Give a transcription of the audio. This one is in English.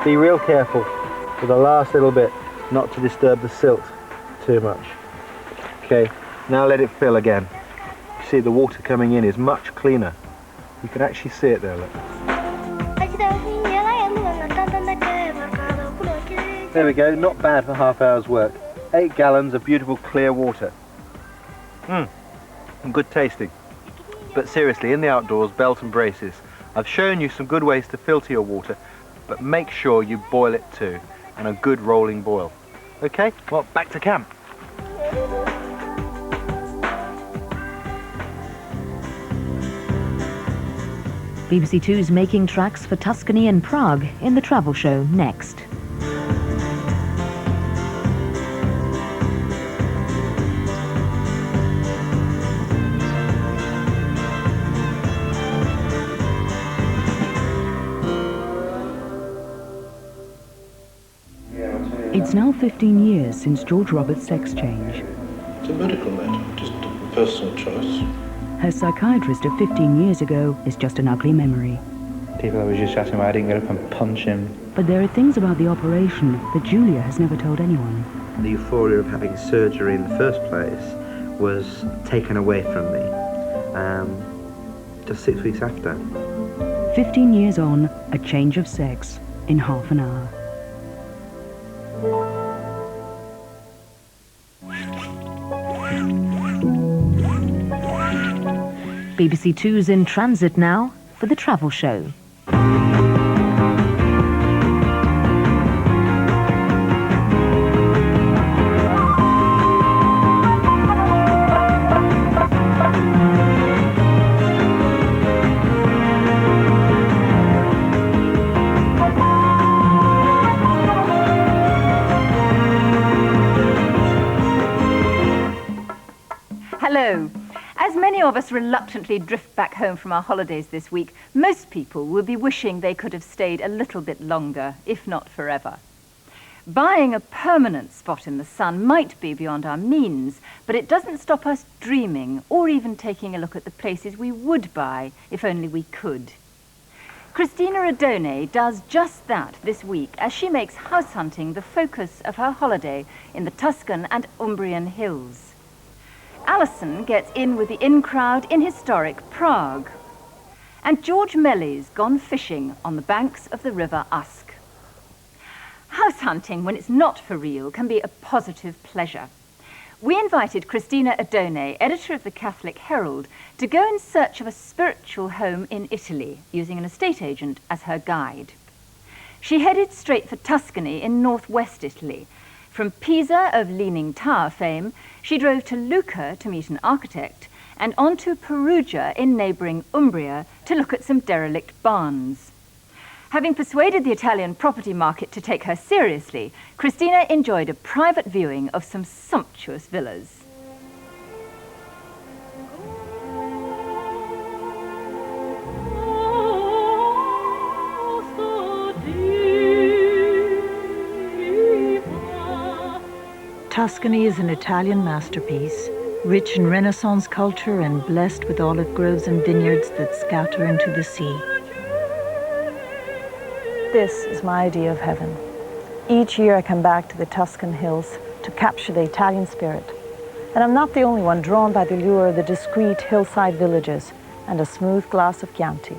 Be real careful for the last little bit not to disturb the silt too much. Okay, now let it fill again. You see the water coming in is much cleaner. You can actually see it there, look. There we go, not bad for half hour's work. 8 gallons of beautiful clear water. Good tasting. But seriously, in the outdoors, belt and braces. I've shown you some good ways to filter your water, but make sure you boil it too, and a good rolling boil. Okay, well, back to camp. BBC2's making tracks for Tuscany and Prague in the travel show next. It's now 15 years since George Roberts' sex change. It's a medical matter, just a personal choice. Her psychiatrist of 15 years ago is just an ugly memory. People always just shouting, I didn't get up and punch him. But there are things about the operation that Julia has never told anyone. The euphoria of having surgery in the first place was taken away from me just 6 weeks after. 15 years on, a change of sex in half an hour. BBC2's in transit now for the travel show. Hello. As many of us reluctantly drift back home from our holidays this week, most people will be wishing they could have stayed a little bit longer, if not forever. Buying a permanent spot in the sun might be beyond our means, but it doesn't stop us dreaming or even taking a look at the places we would buy if only we could. Christina Adone does just that this week as she makes house hunting the focus of her holiday in the Tuscan and Umbrian hills. Alison gets in with the in-crowd in historic Prague. And George Melly's gone fishing on the banks of the River Usk. House hunting, when it's not for real, can be a positive pleasure. We invited Christina Adone, editor of the Catholic Herald, to go in search of a spiritual home in Italy, using an estate agent as her guide. She headed straight for Tuscany in northwest Italy. From Pisa of Leaning Tower fame, she drove to Lucca to meet an architect, and on to Perugia in neighbouring Umbria to look at some derelict barns. Having persuaded the Italian property market to take her seriously, Christina enjoyed a private viewing of some sumptuous villas. Tuscany is an Italian masterpiece, rich in Renaissance culture and blessed with olive groves and vineyards that scatter into the sea. This is my idea of heaven. Each year I come back to the Tuscan hills to capture the Italian spirit. And I'm not the only one drawn by the lure of the discreet hillside villages and a smooth glass of Chianti.